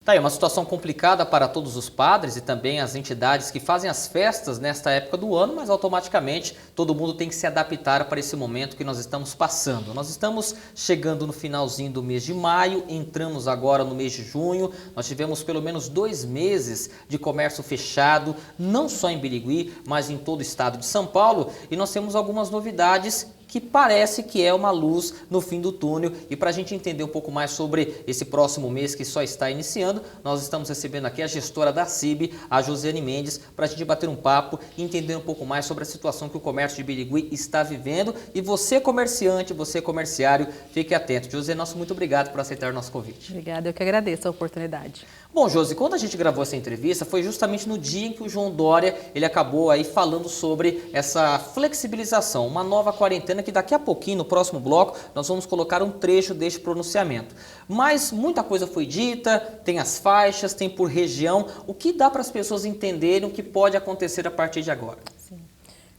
Tá aí uma situação complicada para todos os padres e também as entidades que fazem as festas nesta época do ano, mas automaticamente todo mundo tem que se adaptar para esse momento que nós estamos passando. Nós estamos chegando no finalzinho do mês de maio, entramos agora no mês de junho, nós tivemos pelo menos 2 meses de comércio fechado, não só em Birigui, mas em todo o estado de São Paulo, e nós temos algumas novidades que parece que é uma luz no fim do túnel. E para a gente entender um pouco mais sobre esse próximo mês que só está iniciando, nós estamos recebendo aqui a gestora da CIB, a Josiane Mendes, para a gente bater um papo e entender um pouco mais sobre a situação que o comércio de Birigui está vivendo. E você, comerciante, você, comerciário, fique atento. Josiane, nosso muito obrigado por aceitar o nosso convite. Obrigada, eu que agradeço a oportunidade. Bom, Josi, quando a gente gravou essa entrevista, foi justamente no dia em que o João Dória ele acabou aí falando sobre essa flexibilização, uma nova quarentena que daqui a pouquinho, no próximo bloco, nós vamos colocar um trecho deste pronunciamento. Mas muita coisa foi dita, tem as faixas, tem por região. O que dá para as pessoas entenderem o que pode acontecer a partir de agora? Sim.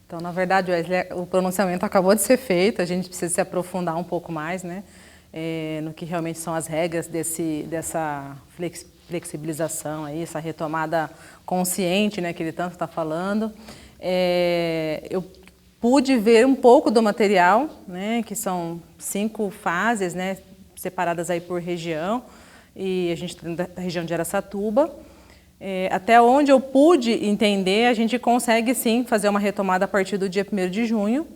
Então, na verdade, Wesley, o pronunciamento acabou de ser feito, a gente precisa se aprofundar um pouco mais, né, no que realmente são as regras dessa flexibilização, aí, essa retomada consciente, né, que ele tanto está falando. Eu pude ver um pouco do material, né, que são 5 fases, né, separadas aí por região, e a gente tem da região de Araçatuba. Até onde eu pude entender, a gente consegue sim fazer uma retomada a partir do dia 1º de junho,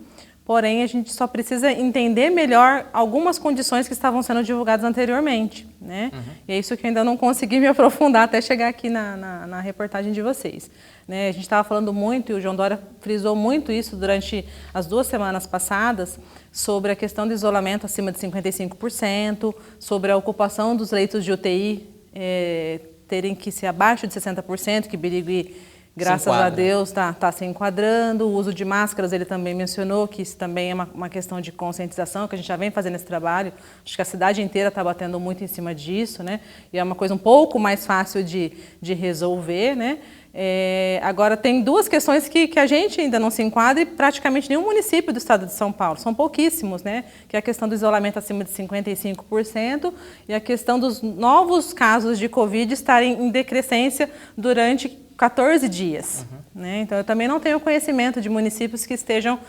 porém a gente só precisa entender melhor algumas condições que estavam sendo divulgadas anteriormente, né? E é isso que eu ainda não consegui me aprofundar até chegar aqui na reportagem de vocês. Né? A gente estava falando muito, e o João Dória frisou muito isso durante as 2 semanas passadas, sobre a questão do isolamento acima de 55%, sobre a ocupação dos leitos de UTI terem que ser abaixo de 60%, que Birigui, graças a Deus, está se enquadrando. O uso de máscaras, ele também mencionou que isso também é uma questão de conscientização, que a gente já vem fazendo esse trabalho. Acho que a cidade inteira está batendo muito em cima disso, né? E é uma coisa um pouco mais fácil de resolver, né? Agora, tem 2 questões que a gente ainda não se enquadra e praticamente nenhum município do estado de São Paulo, são pouquíssimos, né? Que é a questão do isolamento acima de 55% e a questão dos novos casos de Covid estarem em decrescência durante 14 dias. Né? Então, eu também não tenho conhecimento de municípios que estejam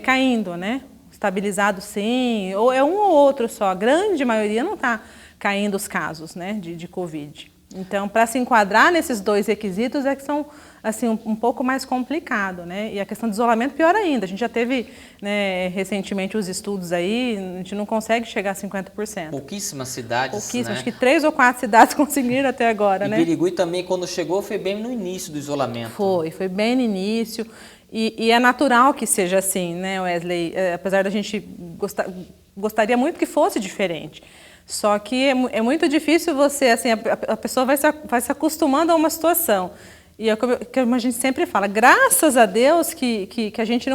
caindo, né? Estabilizados sim, ou é um ou outro só, a grande maioria não está caindo os casos, né, de Covid. Então, para se enquadrar nesses 2 requisitos é que são assim, um pouco mais complicado, né? E a questão do isolamento pior ainda. A gente já teve, né, recentemente os estudos aí, a gente não consegue chegar a 50%. Pouquíssimas cidades, pouquíssimas, né? Acho que 3 ou 4 cidades conseguiram até agora, né? E Birigui também, quando chegou, foi bem no início do isolamento. Foi bem no início. E é natural que seja assim, né, Wesley? Apesar da gente gostaria muito que fosse diferente. Só que é muito difícil você, assim, a pessoa vai se acostumando a uma situação. E é como a gente sempre fala, graças a Deus que a gente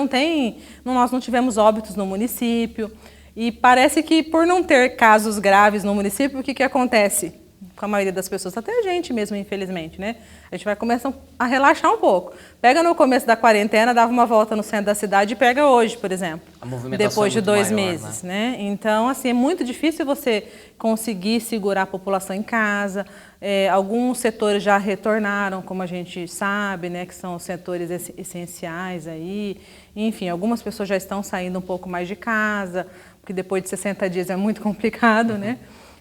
nós não tivemos óbitos no município. E parece que por não ter casos graves no município, o que acontece com a maioria das pessoas? Até a gente mesmo, infelizmente, né? A gente vai começar a relaxar um pouco. Pega no começo da quarentena, dava uma volta no centro da cidade e pega hoje, por exemplo. A movimentação depois de 2 maior, meses, né? Então, assim, é muito difícil você conseguir segurar a população em casa. Alguns setores já retornaram, como a gente sabe, né? Que são os setores essenciais aí. Enfim, algumas pessoas já estão saindo um pouco mais de casa, porque depois de 60 dias é muito complicado, né?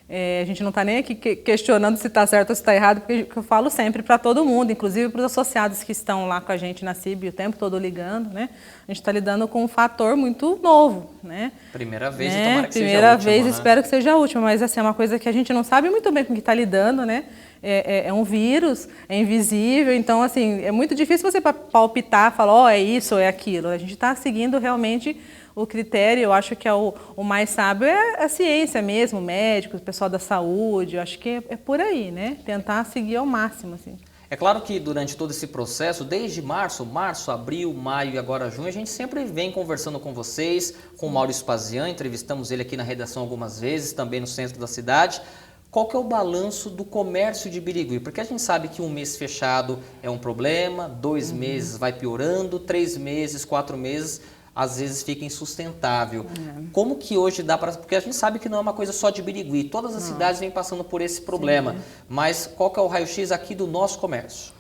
A gente não está nem aqui questionando se está certo ou se está errado, porque eu falo sempre para todo mundo, inclusive para os associados que estão lá com a gente na CIB o tempo todo ligando, né? A gente está lidando com um fator muito novo, né? Primeira vez, né? Tomara que seja a Primeira última, vez, né? Espero que seja a última, mas assim, é uma coisa que a gente não sabe muito bem com o que está lidando, né? É um vírus, é invisível, então assim, é muito difícil você palpitar, falar, é isso ou é aquilo. A gente está seguindo realmente o critério, eu acho que é o mais sábio, é a ciência mesmo, médicos, o pessoal da saúde, eu acho que é por aí, né? Tentar seguir ao máximo, assim. É claro que durante todo esse processo, desde março, abril, maio e agora junho, a gente sempre vem conversando com vocês, com o Maurício Pazian, entrevistamos ele aqui na redação algumas vezes, também no centro da cidade. Qual que é o balanço do comércio de Birigui? Porque a gente sabe que 1 mês fechado é um problema, 2 meses vai piorando, 3 meses, 4 meses... às vezes fica insustentável. Como que hoje dá para... Porque a gente sabe que não é uma coisa só de Birigui, todas as cidades vêm passando por esse problema. Sim. Mas qual que é o raio-x aqui do nosso comércio?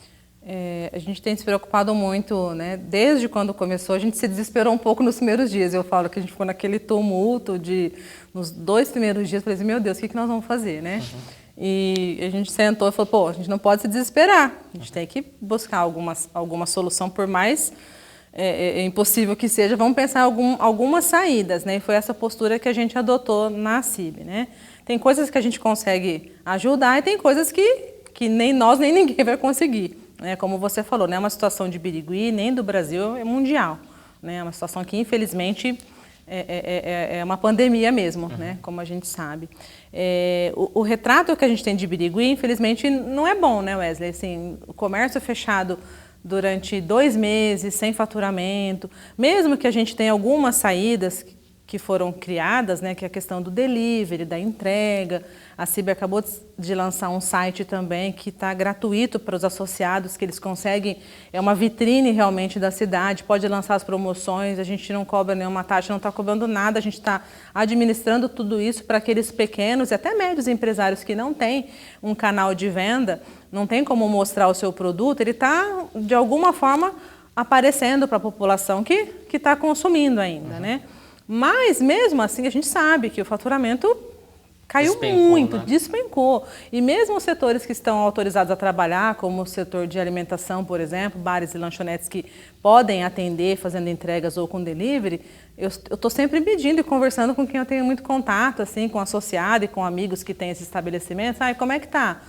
A gente tem se preocupado muito, né? Desde quando começou, a gente se desesperou um pouco nos primeiros dias. Eu falo que a gente ficou naquele tumulto nos 2 primeiros dias, falei assim, meu Deus, o que nós vamos fazer, né? E a gente sentou e falou, pô, a gente não pode se desesperar, a gente tem que buscar alguma solução, por mais impossível que seja, vamos pensar em algumas saídas, né? E foi essa postura que a gente adotou na CIB, né? Tem coisas que a gente consegue ajudar e tem coisas que nem nós, nem ninguém vai conseguir. Como você falou, não é uma situação de Birigui, nem do Brasil, é mundial. É uma situação que, infelizmente, é uma pandemia mesmo, né? Como a gente sabe. O retrato que a gente tem de Birigui, infelizmente, não é bom, né, Wesley? Assim, o comércio fechado durante 2 meses, sem faturamento, mesmo que a gente tenha algumas saídas que foram criadas, né, que é a questão do delivery, da entrega. A CIB acabou de lançar um site também que está gratuito para os associados, que eles conseguem, é uma vitrine realmente da cidade, pode lançar as promoções, a gente não cobra nenhuma taxa, não está cobrando nada, a gente está administrando tudo isso para aqueles pequenos e até médios empresários que não têm um canal de venda, não tem como mostrar o seu produto, ele está, de alguma forma, aparecendo para a população que está consumindo ainda, né? Mas, mesmo assim, a gente sabe que o faturamento caiu muito, despencou. E mesmo os setores que estão autorizados a trabalhar, como o setor de alimentação, por exemplo, bares e lanchonetes que podem atender fazendo entregas ou com delivery, eu estou sempre medindo e conversando com quem eu tenho muito contato, assim, com associado e com amigos que têm esses estabelecimentos. Como é que está?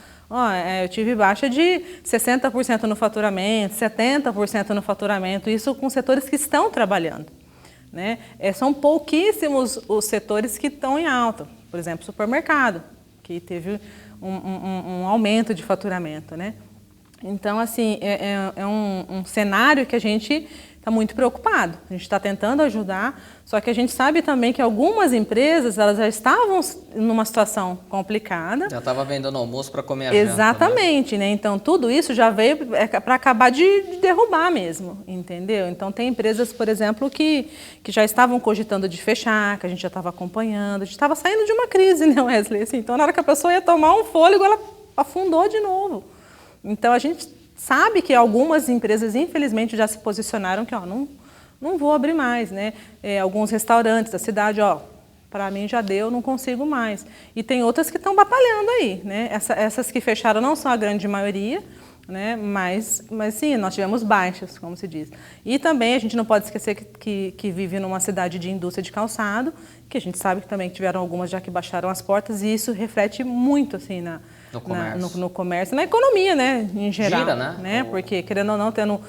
Eu tive baixa de 60% no faturamento, 70% no faturamento, isso com setores que estão trabalhando. Né? São pouquíssimos os setores que estão em alta. Por exemplo, supermercado, que teve um aumento de faturamento. Né? Então, assim, é um cenário que a gente está muito preocupado. A gente está tentando ajudar, só que a gente sabe também que algumas empresas elas já estavam numa situação complicada. Já estava vendendo almoço para comer a janta. Exatamente, né? Então tudo isso já veio para acabar de derrubar mesmo, entendeu? Então tem empresas, por exemplo, que já estavam cogitando de fechar, que a gente já estava acompanhando, a gente estava saindo de uma crise, né, Wesley? Assim, então na hora que a pessoa ia tomar um fôlego, ela afundou de novo. Então a gente sabe que algumas empresas, infelizmente, já se posicionaram que não vou abrir mais, né? Alguns restaurantes da cidade, para mim já deu, não consigo mais. E tem outras que estão batalhando aí, né? Essas que fecharam não são a grande maioria, né? Mas sim, nós tivemos baixas, como se diz. E também a gente não pode esquecer que vive numa cidade de indústria de calçado, que a gente sabe que também tiveram algumas já que baixaram as portas, e isso reflete muito, assim, no comércio, na economia, né, em geral. Gira, né? Porque, querendo ou não, tendo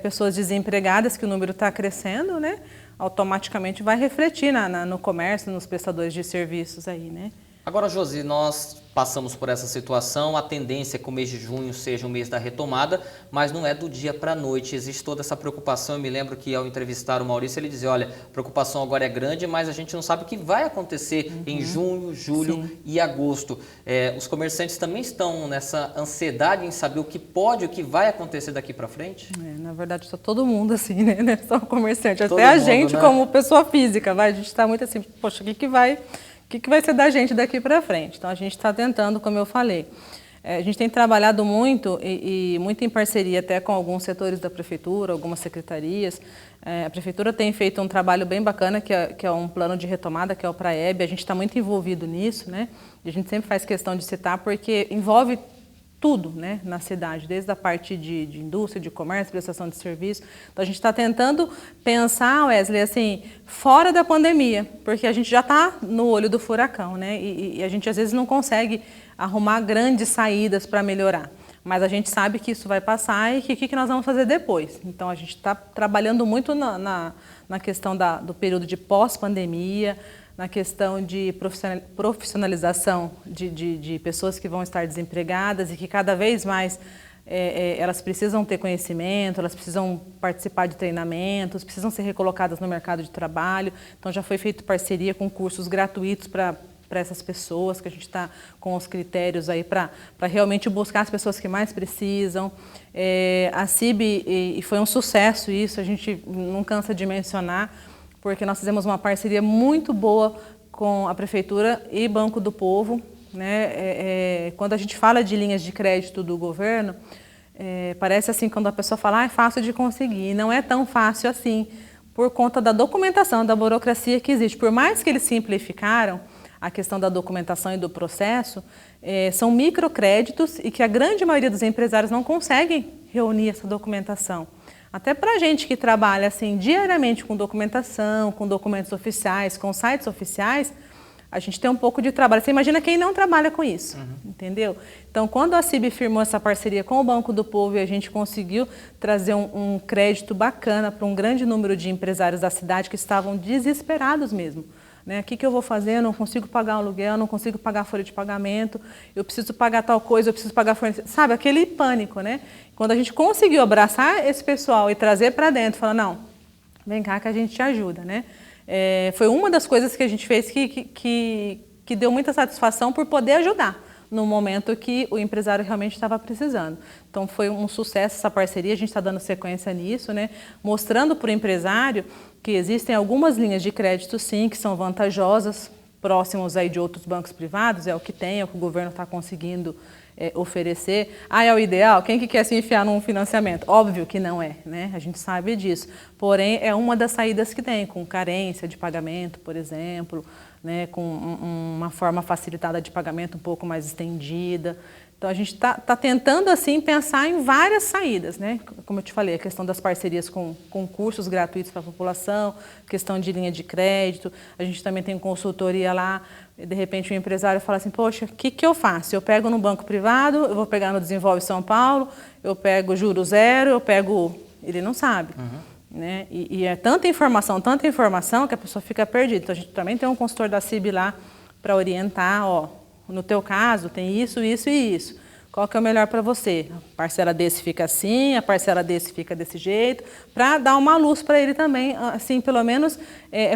pessoas desempregadas, que o número está crescendo, né, automaticamente vai refletir no comércio, nos prestadores de serviços aí, né? Agora, Josi, nós passamos por essa situação, a tendência é que o mês de junho seja o mês da retomada, mas não é do dia para a noite, existe toda essa preocupação. Eu me lembro que ao entrevistar o Maurício, ele dizia, olha, a preocupação agora é grande, mas a gente não sabe o que vai acontecer em junho, julho e agosto. Os comerciantes também estão nessa ansiedade em saber o que pode, o que vai acontecer daqui para frente? Na verdade, está todo mundo assim, né? Não é só o comerciante, até a gente, né? Como pessoa física, a gente está muito assim, poxa, o que vai ser da gente daqui para frente? Então, a gente está tentando, como eu falei. A gente tem trabalhado muito e muito em parceria até com alguns setores da prefeitura, algumas secretarias. A prefeitura tem feito um trabalho bem bacana, que é um plano de retomada, que é o PRAEB. A gente está muito envolvido nisso, né? E a gente sempre faz questão de citar, porque envolve tudo, né, na cidade, desde a parte de indústria, de comércio, prestação de serviço. Então, a gente está tentando pensar, Wesley, assim, fora da pandemia, porque a gente já está no olho do furacão, né, e a gente às vezes não consegue arrumar grandes saídas para melhorar. Mas a gente sabe que isso vai passar e que nós vamos fazer depois. Então, a gente está trabalhando muito na questão do período de pós-pandemia, na questão de profissionalização de pessoas que vão estar desempregadas e que cada vez mais elas precisam ter conhecimento, elas precisam participar de treinamentos, precisam ser recolocadas no mercado de trabalho. Então já foi feita parceria com cursos gratuitos para essas pessoas, que a gente está com os critérios aí para realmente buscar as pessoas que mais precisam. A CIB, e foi um sucesso isso, a gente não cansa de mencionar, porque nós fizemos uma parceria muito boa com a Prefeitura e Banco do Povo, né? Quando a gente fala de linhas de crédito do governo, parece assim, quando a pessoa fala, é fácil de conseguir, não é tão fácil assim, por conta da documentação, da burocracia que existe. Por mais que eles simplificaram a questão da documentação e do processo, são microcréditos e que a grande maioria dos empresários não conseguem reunir essa documentação. Até para a gente que trabalha assim, diariamente com documentação, com documentos oficiais, com sites oficiais, a gente tem um pouco de trabalho. Você imagina quem não trabalha com isso, entendeu? Então, quando a CIB firmou essa parceria com o Banco do Povo e a gente conseguiu trazer um crédito bacana para um grande número de empresários da cidade que estavam desesperados mesmo. O que eu vou fazer? Eu não consigo pagar o aluguel, eu não consigo pagar a folha de pagamento, eu preciso pagar tal coisa, eu preciso pagar a fornecedor. Sabe, aquele pânico, né? Quando a gente conseguiu abraçar esse pessoal e trazer para dentro, falar, não, vem cá que a gente te ajuda, né? Foi uma das coisas que a gente fez que deu muita satisfação por poder ajudar no momento que o empresário realmente estava precisando. Então, foi um sucesso essa parceria, a gente está dando sequência nisso, né? Mostrando para o empresário que existem algumas linhas de crédito, sim, que são vantajosas, próximos aí de outros bancos privados, é o que tem, é o que o governo está conseguindo oferecer. É o ideal? Quem que quer se enfiar num financiamento? Óbvio que não é, né? A gente sabe disso. Porém, é uma das saídas que tem, com carência de pagamento, por exemplo, né? Com uma forma facilitada de pagamento um pouco mais estendida. Então, a gente está tentando, assim, pensar em várias saídas, né? Como eu te falei, a questão das parcerias com cursos gratuitos para a população, questão de linha de crédito, a gente também tem consultoria lá, e de repente o empresário fala assim, poxa, o que eu faço? Eu pego no banco privado, eu vou pegar no Desenvolve São Paulo, eu pego juro zero, eu pego... Ele não sabe, né? E é tanta informação que a pessoa fica perdida. Então, a gente também tem um consultor da CIB lá para orientar, no teu caso, tem isso, isso e isso. Qual que é o melhor para você? A parcela desse fica assim, a parcela desse fica desse jeito, para dar uma luz para ele também, assim, pelo menos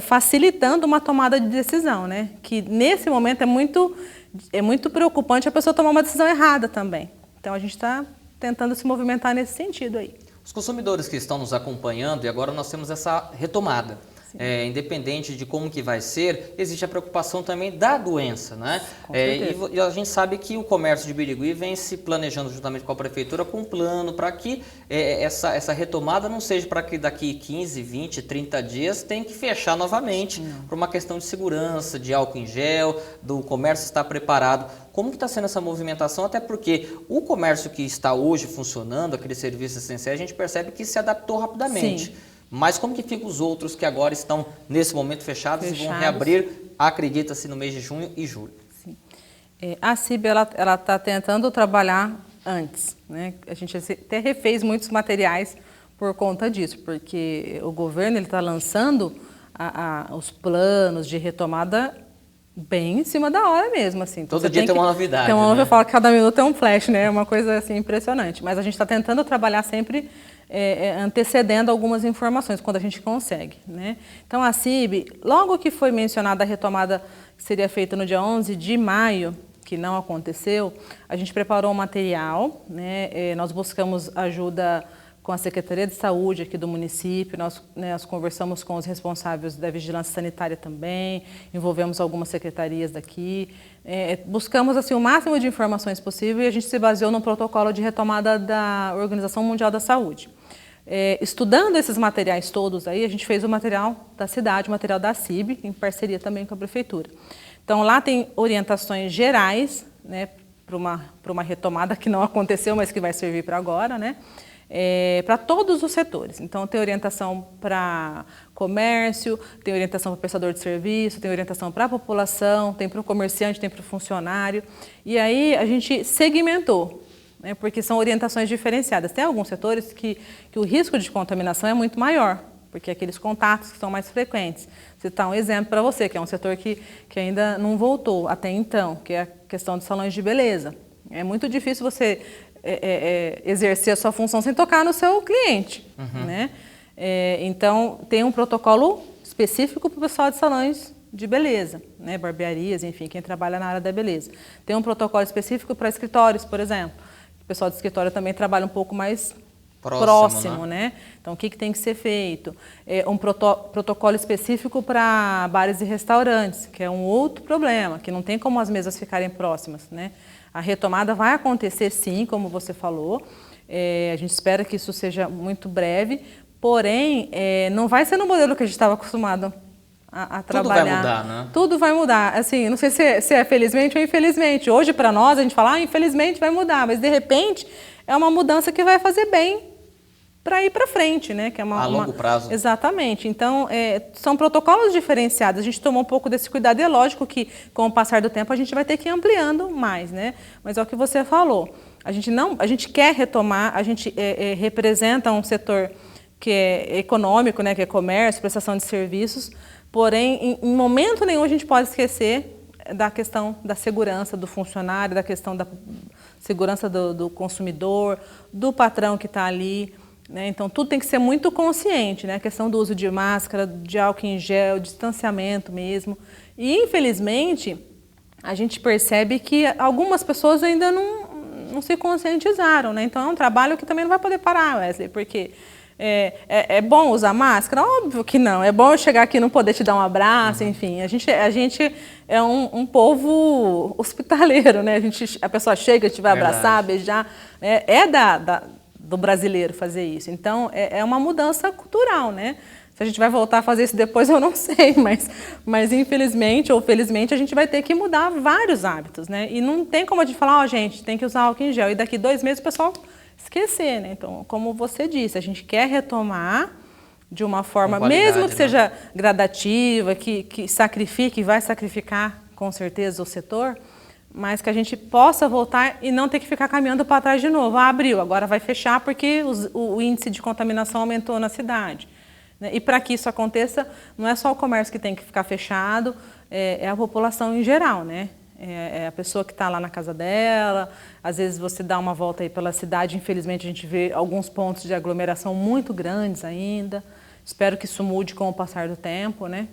facilitando uma tomada de decisão, né? Que nesse momento é muito preocupante a pessoa tomar uma decisão errada também. Então, a gente está tentando se movimentar nesse sentido aí. Os consumidores que estão nos acompanhando, e agora nós temos essa retomada. Independente de como que vai ser, existe a preocupação também da doença, né? E a gente sabe que o comércio de Birigui vem se planejando juntamente com a prefeitura com um plano para que essa retomada não seja para que daqui 15, 20, 30 dias tenha que fechar novamente por uma questão de segurança, de álcool em gel, do comércio estar preparado. Como que está sendo essa movimentação? Até porque o comércio que está hoje funcionando, aqueles serviços essenciais, a gente percebe que se adaptou rapidamente. Sim. Mas como que ficam os outros que agora estão, nesse momento, fechados e vão reabrir, acredita-se, no mês de junho e julho? Sim. A CIB ela está tentando trabalhar antes, né? A gente até refez muitos materiais por conta disso, porque o governo está lançando os planos de retomada bem em cima da hora mesmo. Assim. Então, todo dia tem uma novidade. Tem uma novidade, eu falo que cada minuto é um flash, né? É uma coisa assim, impressionante. Mas a gente está tentando trabalhar sempre antecedendo algumas informações, quando a gente consegue, né? Então, a CIB, logo que foi mencionada a retomada que seria feita no dia 11 de maio, que não aconteceu, a gente preparou um material, né? Nós buscamos ajuda com a Secretaria de Saúde aqui do município, nós conversamos com os responsáveis da vigilância sanitária também, envolvemos algumas secretarias daqui, buscamos assim, o máximo de informações possível e a gente se baseou no protocolo de retomada da Organização Mundial da Saúde. Estudando esses materiais todos aí, a gente fez o material da cidade, o material da CIB, em parceria também com a Prefeitura. Então, lá tem orientações gerais, né, para uma retomada que não aconteceu, mas que vai servir para agora, né? Para todos os setores. Então, tem orientação para comércio, tem orientação para o prestador de serviço, tem orientação para a população, tem para o comerciante, tem para o funcionário. E aí, a gente segmentou, né, porque são orientações diferenciadas. Tem alguns setores que o risco de contaminação é muito maior, porque aqueles contatos que são mais frequentes. Vou citar um exemplo para você, que é um setor que ainda não voltou até então, que é a questão de salões de beleza. É muito difícil você exercer a sua função sem tocar no seu cliente, né? Então, tem um protocolo específico para o pessoal de salões de beleza, né? Barbearias, enfim, quem trabalha na área da beleza. Tem um protocolo específico para escritórios, por exemplo. O pessoal de escritório também trabalha um pouco mais próximo, né? Então, o que tem que ser feito? Um protocolo específico para bares e restaurantes, que é um outro problema, que não tem como as mesas ficarem próximas, né? A retomada vai acontecer sim, como você falou. A gente espera que isso seja muito breve, porém, não vai ser no modelo que a gente estava acostumado a trabalhar. Tudo vai mudar, né? Tudo vai mudar. Assim, não sei se é felizmente ou infelizmente. Hoje, para nós, a gente fala, infelizmente vai mudar, mas de repente é uma mudança que vai fazer bem para ir para frente, né? Que é a longo prazo. Exatamente. Então, são protocolos diferenciados. A gente tomou um pouco desse cuidado e é lógico que, com o passar do tempo, a gente vai ter que ir ampliando mais, né? Mas é o que você falou. A gente quer retomar, a gente representa um setor que é econômico, né? Que é comércio, prestação de serviços. Porém, em momento nenhum a gente pode esquecer da questão da segurança do funcionário, da questão da segurança do consumidor, do patrão que está ali. Né? Então, tudo tem que ser muito consciente, né? A questão do uso de máscara, de álcool em gel, distanciamento mesmo. E, infelizmente, a gente percebe que algumas pessoas ainda não se conscientizaram. Né? Então, é um trabalho que também não vai poder parar, Wesley, porque é bom usar máscara? Óbvio que não. É bom eu chegar aqui e não poder te dar um abraço, enfim. A gente é um povo hospitaleiro, né? A pessoa chega, te vai abraçar, beijar. Do brasileiro fazer isso. Então, é uma mudança cultural, né? Se a gente vai voltar a fazer isso depois, eu não sei, mas infelizmente ou felizmente a gente vai ter que mudar vários hábitos, né? E não tem como a gente falar, gente, tem que usar álcool em gel, e daqui 2 meses o pessoal esquecer, né? Então, como você disse, a gente quer retomar de uma forma, mesmo que seja gradativa, que sacrifique, vai sacrificar com certeza o setor, mas que a gente possa voltar e não ter que ficar caminhando para trás de novo. Abriu, agora vai fechar porque o índice de contaminação aumentou na cidade. E para que isso aconteça, não é só o comércio que tem que ficar fechado, é a população em geral, né? É a pessoa que está lá na casa dela, às vezes você dá uma volta aí pela cidade, infelizmente a gente vê alguns pontos de aglomeração muito grandes ainda. Espero que isso mude com o passar do tempo, né?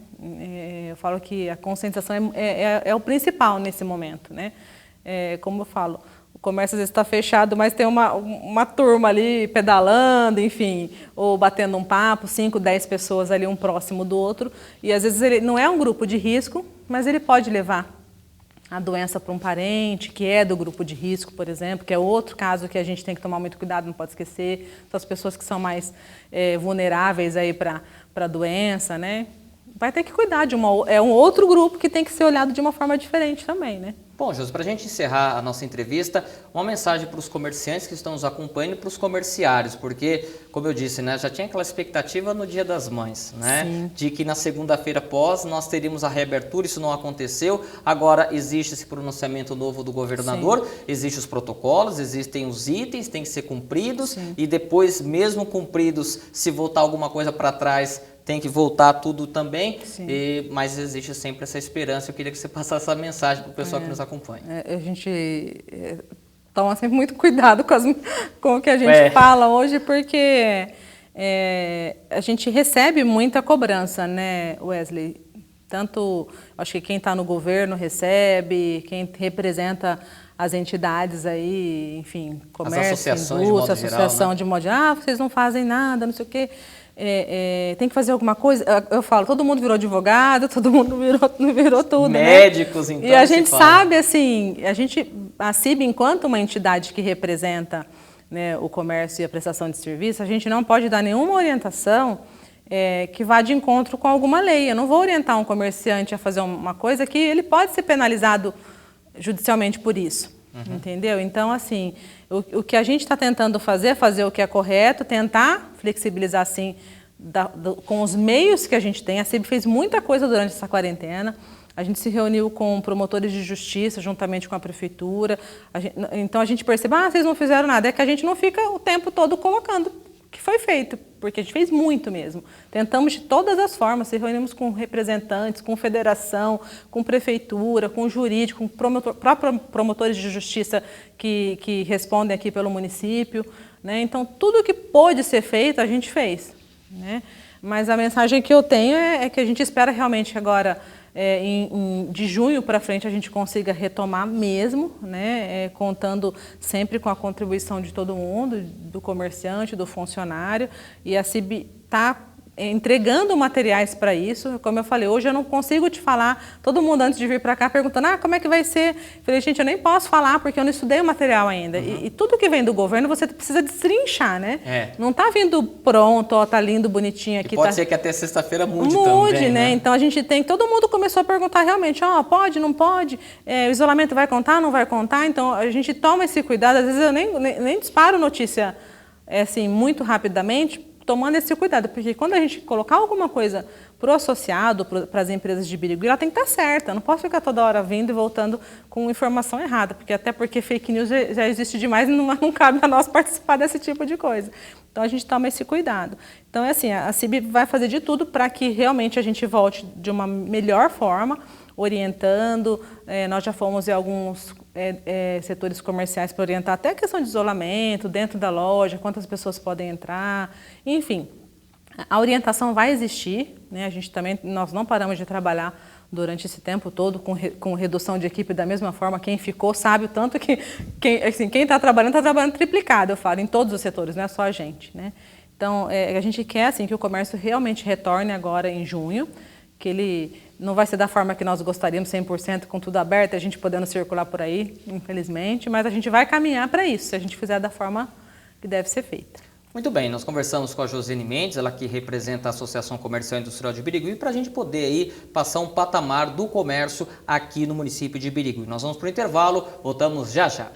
Eu falo que a conscientização é o principal nesse momento, né? Como eu falo, o comércio às vezes está fechado, mas tem uma turma ali pedalando, enfim, ou batendo um papo, 5, 10 pessoas ali um próximo do outro, e às vezes ele não é um grupo de risco, mas ele pode levar a doença para um parente que é do grupo de risco, por exemplo, que é outro caso que a gente tem que tomar muito cuidado, não pode esquecer. Então, as pessoas que são mais vulneráveis aí para a doença, né? Vai ter que cuidar é um outro grupo que tem que ser olhado de uma forma diferente também, né? Bom, Josi, para a gente encerrar a nossa entrevista, uma mensagem para os comerciantes que estão nos acompanhando e para os comerciários, porque, como eu disse, né, já tinha aquela expectativa no Dia das Mães, né, de que na segunda-feira após nós teríamos a reabertura, isso não aconteceu, agora existe esse pronunciamento novo do governador, existem os protocolos, existem os itens, tem que ser cumpridos, e depois, mesmo cumpridos, se voltar alguma coisa para trás, tem que voltar tudo também, mas existe sempre essa esperança. Eu queria que você passasse essa mensagem para o pessoal que nos acompanha. A gente toma sempre muito cuidado com o que a gente fala hoje, porque a gente recebe muita cobrança, né, Wesley? Tanto, acho que quem está no governo recebe, quem representa as entidades aí, enfim, comércio, indústria, associação de modo geral, vocês não fazem nada, não sei o quê. Tem que fazer alguma coisa. Eu falo, todo mundo virou advogado, todo mundo virou tudo, médicos, né? Então. E a gente sabe, assim, a CIB, enquanto uma entidade que representa, né, o comércio e a prestação de serviço, a gente não pode dar nenhuma orientação que vá de encontro com alguma lei. Eu não vou orientar um comerciante a fazer uma coisa que ele pode ser penalizado judicialmente por isso. Entendeu? Então, assim, o que a gente está tentando fazer o que é correto, tentar flexibilizar, assim, com os meios que a gente tem. A CIB fez muita coisa durante essa quarentena. A gente se reuniu com promotores de justiça, juntamente com a prefeitura. Então, a gente percebe, vocês não fizeram nada. É que a gente não fica o tempo todo colocando o que foi feito, porque a gente fez muito mesmo. Tentamos de todas as formas, se reunimos com representantes, com federação, com prefeitura, com jurídico, com promotores de justiça que respondem aqui pelo município, né? Então, tudo que pôde ser feito, a gente fez, né? Mas a mensagem que eu tenho é que a gente espera realmente agora de junho para frente a gente consiga retomar mesmo, né, contando sempre com a contribuição de todo mundo, do comerciante, do funcionário, e a CIB está entregando materiais para isso. Como eu falei, hoje eu não consigo te falar, todo mundo antes de vir para cá perguntando, como é que vai ser? Eu falei, gente, eu nem posso falar porque eu não estudei o material ainda. E tudo que vem do governo você precisa destrinchar, né? Não está vindo pronto, ó, tá lindo, bonitinho aqui. E pode ser que até sexta-feira mude também, né? Então a gente tem, todo mundo começou a perguntar realmente, pode, não pode? O isolamento vai contar, não vai contar? Então a gente toma esse cuidado, às vezes eu nem disparo notícia assim, muito rapidamente, tomando esse cuidado, porque quando a gente colocar alguma coisa para o associado, para as empresas de Birigui, ela tem que estar certa. Eu não posso ficar toda hora vindo e voltando com informação errada, até porque fake news já existe demais e não cabe a nós participar desse tipo de coisa. Então a gente toma esse cuidado. Então é assim, a CIB vai fazer de tudo para que realmente a gente volte de uma melhor forma, orientando. Nós já fomos em alguns setores comerciais para orientar até a questão de isolamento dentro da loja, quantas pessoas podem entrar, enfim. A orientação vai existir, né? Nós não paramos de trabalhar durante esse tempo todo com redução de equipe da mesma forma. Quem ficou sabe o tanto que quem está trabalhando triplicado, eu falo, em todos os setores, não é só a gente, né? Então, a gente quer assim, que o comércio realmente retorne agora em junho, que ele não vai ser da forma que nós gostaríamos, 100%, com tudo aberto, a gente podendo circular por aí, infelizmente, mas a gente vai caminhar para isso, se a gente fizer da forma que deve ser feita. Muito bem, nós conversamos com a Josiane Mendes, ela que representa a Associação Comercial e Industrial de Birigui, para a gente poder aí passar um patamar do comércio aqui no município de Birigui. Nós vamos para o intervalo, voltamos já já.